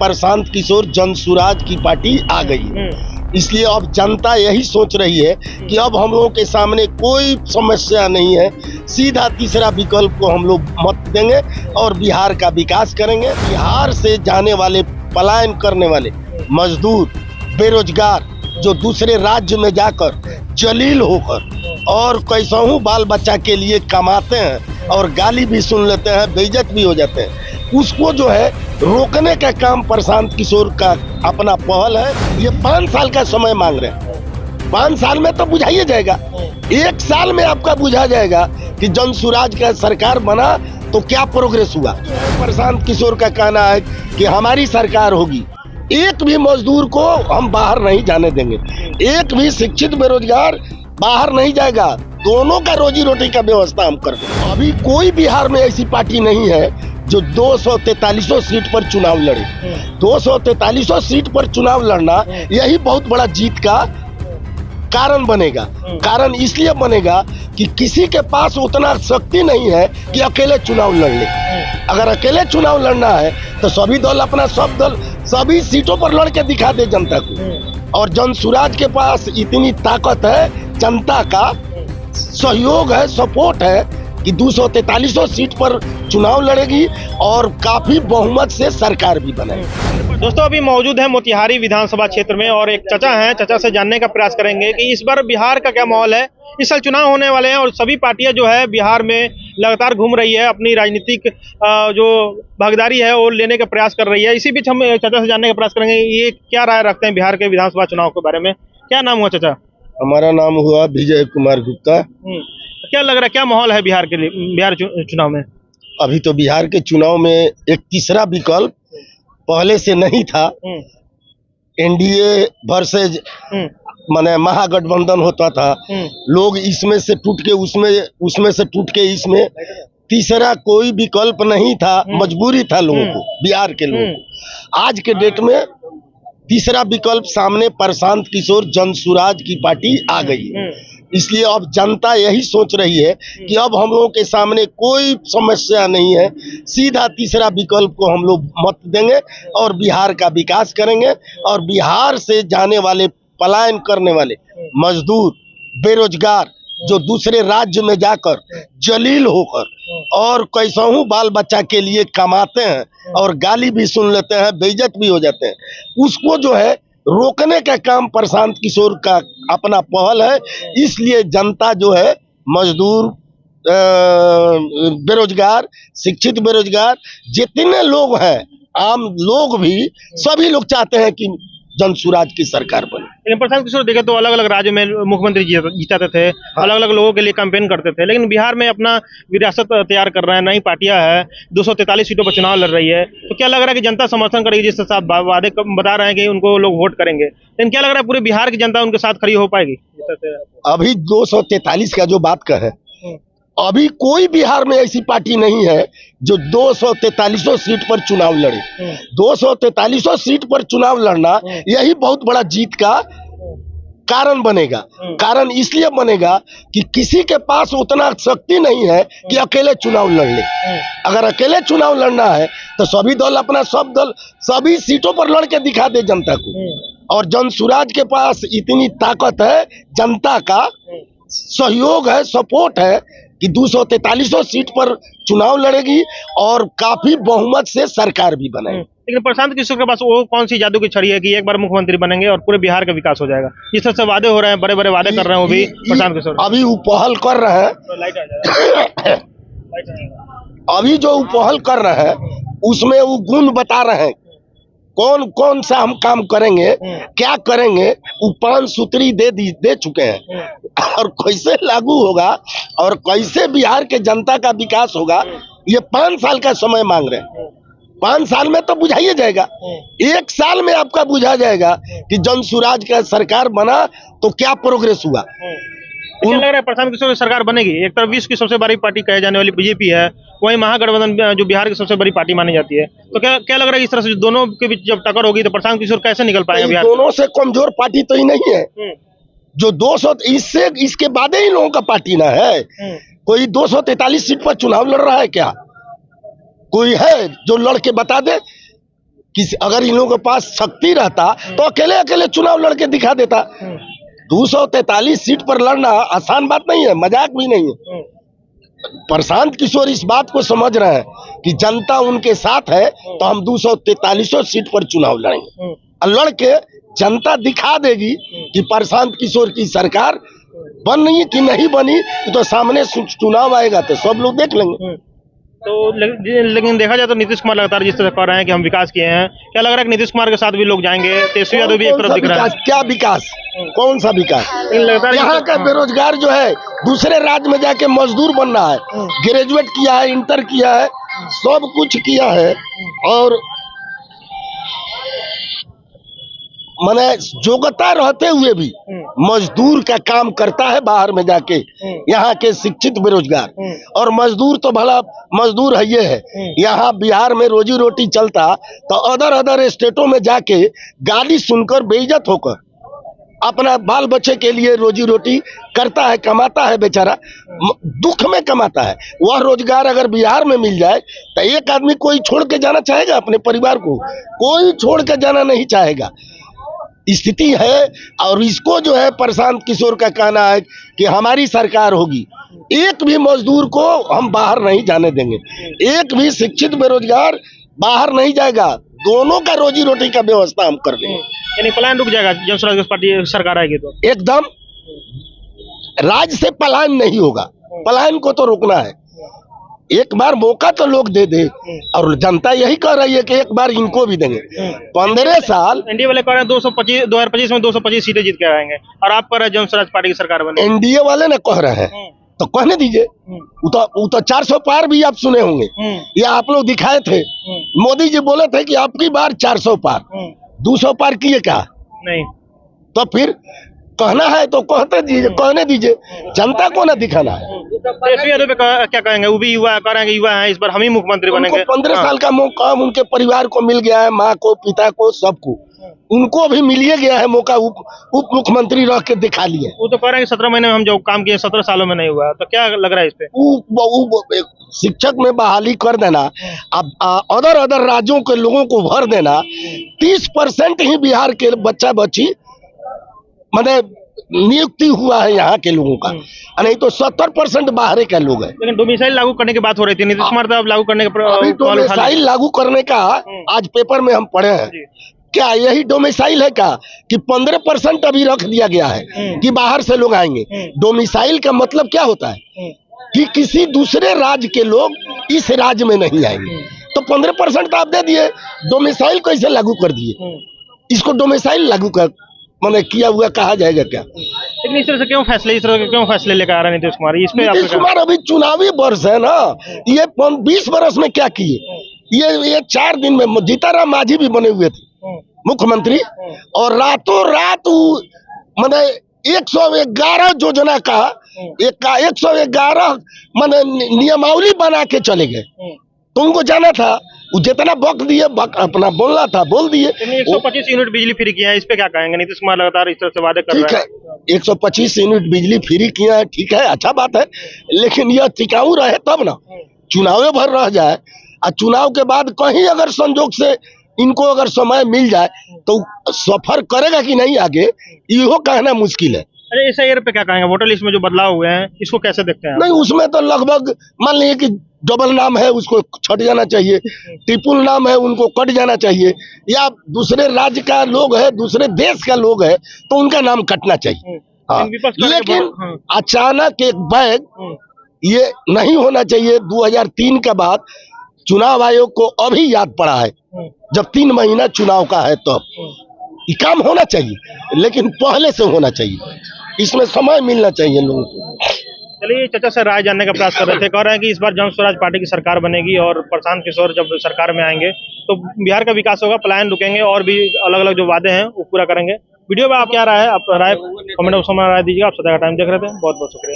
प्रशांत किशोर जनसुराज की पार्टी आ गई है। इसलिए अब जनता यही सोच रही है कि अब हम लोगों के सामने कोई समस्या नहीं है, सीधा तीसरा विकल्प को हम लोग मत देंगे और बिहार का विकास करेंगे। बिहार से जाने वाले, पलायन करने वाले मजदूर, बेरोजगार जो दूसरे राज्य में जाकर जलील होकर और कैसाहू बाल बच्चा के लिए कमाते हैं और गाली भी सुन लेते हैं, बेइज्जत भी हो जाते हैं, उसको जो है रोकने का काम प्रशांत किशोर का अपना पहल है। ये 5 साल का समय मांग रहे हैं, 5 साल में तो बुझाइए जाएगा, 1 साल में आपका बुझा जाएगा कि जनसुराज का सरकार बना तो क्या प्रोग्रेस हुआ। प्रशांत किशोर का कहना है कि हमारी सरकार होगी, एक भी मजदूर को हम बाहर नहीं जाने देंगे, एक भी शिक्षित बेरोजगार बाहर नहीं जाएगा, दोनों का रोजी रोटी का व्यवस्था हम कर देंगे। अभी कोई बिहार में ऐसी पार्टी नहीं है जो 243 सीट पर चुनाव लड़े। 243 सीट पर चुनाव लड़ना यही बहुत बड़ा जीत का कारण बनेगा। कारण इसलिए बनेगा कि किसी के पास उतना शक्ति नहीं है कि अकेले चुनाव लड़ ले। अगर अकेले चुनाव लड़ना है तो सभी दल अपना, सब दल सभी सीटों पर लड़ के दिखा दे जनता को। और जनसुराज के पास इतनी ताकत है, जनता का सहयोग है, सपोर्ट है कि 243 सीट पर चुनाव लड़ेगी और काफी बहुमत से सरकार भी बनेगी। दोस्तों अभी मौजूद है मोतिहारी विधानसभा क्षेत्र में और एक चाचा हैं, चाचा से जानने का प्रयास करेंगे कि इस बार बिहार का क्या माहौल है। इस साल चुनाव होने वाले हैं और सभी पार्टियां जो है बिहार में लगातार घूम रही है, अपनी राजनीतिक जो भागीदारी है वो लेने का प्रयास कर रही है। इसी बीच हम चाचा से जानने का प्रयास करेंगे ये क्या राय रखते हैं बिहार के विधानसभा चुनाव के बारे में। क्या नाम हुआ चाचा? हमारा नाम हुआ विजय कुमार गुप्ता। क्या लग रहा है, क्या माहौल है बिहार के लिए, बिहार चुनाव में? अभी तो बिहार के चुनाव में एक तीसरा विकल्प पहले से नहीं था। एनडीए वर्सेज माने महागठबंधन होता था, लोग इसमें से टूट के उसमें से टूट के इसमें, तीसरा कोई विकल्प नहीं था, मजबूरी था लोगों को, बिहार के लोगों को। आज के डेट में तीसरा विकल्प सामने प्रशांत किशोर जनसुराज की पार्टी आ गई है। इसलिए अब जनता यही सोच रही है कि अब हम लोगों के सामने कोई समस्या नहीं है, सीधा तीसरा विकल्प को हम लोग मत देंगे और बिहार का विकास करेंगे। और बिहार से जाने वाले, पलायन करने वाले मजदूर, बेरोजगार जो दूसरे राज्य में जाकर जलील होकर और कैसाहू बाल बच्चा के लिए कमाते हैं और गाली भी सुन लेते हैं, बेइज्जत भी हो जाते हैं, उसको जो है रोकने का काम प्रशांत किशोर का अपना पहल है। इसलिए जनता जो है मजदूर, बेरोजगार, शिक्षित बेरोजगार जितने लोग हैं, आम लोग भी, सभी लोग चाहते हैं कि जनसुराज की सरकार बने। लेकिन प्रशांत किशोर देखे तो अलग अलग राज्य में मुख्यमंत्री जिताते थे, अलग अलग लोगों के लिए कैंपेन करते थे, लेकिन बिहार में अपना विरासत तैयार कर रहे हैं, नई पार्टियां है, 243 सीटों पर चुनाव लड़ रही है। तो क्या लग रहा है कि जनता समर्थन करेगी, जिस साथ वादे बता रहे हैं कि उनको लोग वोट करेंगे, लेकिन क्या लग रहा है पूरे बिहार की जनता उनके साथ खड़ी हो पाएगी? अभी 243 का जो बात कहे, अभी कोई बिहार में ऐसी पार्टी नहीं है जो 243 सीट पर चुनाव लड़े। 243 सीट पर चुनाव लड़ना यही बहुत बड़ा जीत का कारण बनेगा। कारण इसलिए बनेगा कि किसी के पास उतना शक्ति नहीं है कि अकेले चुनाव लड़ ले। अगर अकेले चुनाव लड़ना है तो सभी दल अपना, सब दल सभी सीटों पर लड़ के दिखा दे जनता को। और जनसुराज के पास इतनी ताकत है, जनता का सहयोग है, सपोर्ट है कि 243 सीट पर चुनाव लड़ेगी और काफी बहुमत से सरकार भी बनेगी। लेकिन प्रशांत किशोर के पास वो कौन सी जादू की छड़ी है कि एक बार मुख्यमंत्री बनेंगे और पूरे बिहार का विकास हो जाएगा? जिस तरह से वादे हो रहे हैं, बड़े बड़े वादे कर रहे हैं, वो भी प्रशांत किशोर अभी वो पहल कर रहे हैं। अभी जो वो पहल कर रहे हैं उसमें वो गुण बता रहे हैं, कौन कौन सा हम काम करेंगे, क्या करेंगे, वो 5 सूत्री दे चुके हैं। और कैसे लागू होगा और कैसे बिहार के जनता का विकास होगा, ये 5 साल का समय मांग रहे हैं। 5 साल में तो बुझाइए जाएगा, 1 साल में आपका बुझा जाएगा कि जनसुराज का सरकार बना तो क्या प्रोग्रेस हुआ। क्या लग रहा है प्रशांत किशोर की सरकार बनेगी? एक तरफ विश्व की सबसे बड़ी पार्टी कहे जाने वाली बीजेपी है, वहीं महागठबंधन जो बिहार की सबसे बड़ी पार्टी मानी जाती है। तो क्या लग रहा है इस तरह से दोनों के बीच जब टक्कर होगी तो प्रशांत किशोर कैसे निकल पाएंगे बिहार? दोनों से कमजोर पार्टी तो ही नहीं है जो 200, इसके बाद ही लोगों का पार्टी ना है। कोई 243 सीट पर चुनाव लड़ रहा है क्या? कोई है जो लड़ के बता दे? किसी अगर इन लोगों के पास शक्ति रहता तो अकेले अकेले चुनाव लड़के दिखा देता। 243 सीट पर लड़ना आसान बात नहीं है, मजाक भी नहीं है। प्रशांत किशोर इस बात को समझ रहे हैं कि जनता उनके साथ है, तो हम 243 सीट पर चुनाव लड़ेंगे और लड़ के जनता दिखा देगी कि प्रशांत किशोर की सरकार बनी कि नहीं बनी। तो सामने चुनाव आएगा तो सब लोग देख लेंगे। तो लेकिन देखा जाए तो नीतीश कुमार लगातार जिस तरह कह रहे हैं कि हम विकास किए हैं, क्या लग रहा है कि नीतीश कुमार के साथ भी लोग जाएंगे? तेजस्वी यादव भी एक तरफ दिख रहा है। क्या विकास? कौन सा विकास? यहाँ का बेरोजगार जो है दूसरे राज्य में जाके मजदूर बन रहा है, ग्रेजुएट किया है, इंटर किया है, सब कुछ किया है और माने योग्यता रहते हुए भी मजदूर का काम करता है बाहर में जाके, यहाँ के शिक्षित बेरोजगार। और मजदूर तो भला मजदूर है, ये है यहाँ बिहार में रोजी रोटी चलता तो अदर स्टेटों में जाके गाली सुनकर बेइज्जत होकर अपना बाल बच्चे के लिए रोजी रोटी करता है, कमाता है, बेचारा दुख में कमाता है। वह रोजगार अगर बिहार में मिल जाए तो एक आदमी कोई छोड़ के जाना चाहेगा अपने परिवार को? कोई छोड़ के जाना नहीं चाहेगा। स्थिति है और इसको जो है प्रशांत किशोर का कहना है कि हमारी सरकार होगी, एक भी मजदूर को हम बाहर नहीं जाने देंगे, एक भी शिक्षित बेरोजगार बाहर नहीं जाएगा, दोनों का रोजी रोटी का व्यवस्था हम कर देंगे। यानी पलायन रुक जाएगा जब स्वराज पार्टी सरकार आएगी तो? एकदम, राज्य से पलायन नहीं होगा, पलायन को तो रोकना है। एक बार मौका तो लोग दे दे और जनता यही कह रही है कि एक बार इनको भी देंगे। 15 साल एनडीए वाले कह रहे हैं 2025 में 225 सीटें जीत के आएंगे और आप कह रहे हैं जन स्वराज पार्टी की सरकार बने। एनडीए वाले ना कह रहे हैं तो कहने दीजिए, वो तो 400 पार भी आप सुने होंगे, ये आप लोग दिखाए थे। मोदी जी बोले थे कि आपकी बार 400 पार, 200 पार किए क्या? नहीं। तो फिर कहना है तो कहने दीजिए, जनता को ना दिखाना है। तेजस्वी यादव पे क्या कहेंगे? वो भी युवा कह रहे हैं कि युवा हैं, इस बार हम ही मुख्यमंत्री बनेंगे। 15 साल का मौका उनके परिवार को मिल गया है, माँ को, पिता को, सबको उनको भी मिलिए गया है मौका, उप मुख्यमंत्री रह के दिखा लिए। वो तो कह रहे हैं कि 17 महीने में हम जो काम किए 17 सालों में नहीं हुआ, तो क्या लग रहा है इस पे? शिक्षक में बहाली कर देना, अब अदर राज्यों के लोगों को भर देना, 30% ही बिहार के बच्चा बच्ची मतलब नियुक्ति हुआ है यहाँ के लोगों का, नहीं तो 70% बाहर के लोग हैं। लेकिन डोमिसाइल लागू करने की बात हो रही थी, नीतीश कुमार अब लागू करने का डोमिसाइल लागू करने का आज पेपर में हम पढ़े हैं। क्या यही डोमिसाइल है क्या कि 15% अभी रख दिया गया है कि बाहर से लोग आएंगे? डोमिसाइल का मतलब क्या होता है कि किसी दूसरे राज्य के लोग इस राज्य में नहीं आएंगे। तो 15% तो आप दे दिए, डोमिसाइल कैसे लागू कर दिए? इसको डोमिसाइल लागू कर मैंने किया हुआ कहा जाएगा क्या? लेकिन इस तरह से क्यों फैसले लेकर आ रहे हैं नीतीश कुमार? नीतीश कुमार अभी चुनावी वर्ष है ना, ये 20 वर्ष में क्या किए? ये 4 दिन में जीताराम मांझी भी बने हुए थे मुख्यमंत्री और रातों रात मैंने 111 योजना का 111 मैंने नियमावली बना के चले गए। तो उनको जाना था, वो जितना वक्त दिए अपना बोलना था बोल दिए। 125 यूनिट बिजली फ्री किया है, इस पे क्या कहेंगे? नीतीश कुमार लगातार इस तरह से वादे कर रहे हैं। ठीक है, 125 यूनिट बिजली फ्री किया है, ठीक है, अच्छा बात है, लेकिन यह टिकाऊ रहे तब ना, चुनाव भर रह जाए और चुनाव के बाद कहीं अगर संजोग से इनको अगर समय मिल जाए तो सफर करेगा कि नहीं आगे, इहो कहना मुश्किल है। अरे एसआईआर पे क्या कहेंगे? वोटर लिस्ट में जो बदलाव हुए हैं इसको कैसे देखते हैं? नहीं, उसमें तो लगभग मान लीजिए कि डबल नाम है उसको छट जाना चाहिए, ट्रिपल नाम है उनको कट जाना चाहिए, या दूसरे राज्य का लोग है, दूसरे देश का लोग है तो उनका नाम कटना चाहिए। हाँ, लेकिन अचानक एक बैग ये नहीं होना चाहिए। 2003 के बाद चुनाव आयोग को अभी याद पड़ा है, जब 3 महीना चुनाव का है तब ये काम होना चाहिए, लेकिन पहले से होना चाहिए, इसमें समय मिलना चाहिए लोगों को। चलिए, चाचा से राय जानने का प्रयास कर रहे थे। कह रहे हैं कि इस बार जन स्वराज पार्टी की सरकार बनेगी और प्रशांत किशोर जब सरकार में आएंगे तो बिहार का विकास होगा, पलायन रुकेंगे और भी अलग अलग जो वादे हैं वो पूरा करेंगे। वीडियो में आप क्या राय है? आप राय कमेंट बॉक्स में राय दीजिएगा। आप सदा का टाइम देख रहे थे, बहुत बहुत शुक्रिया।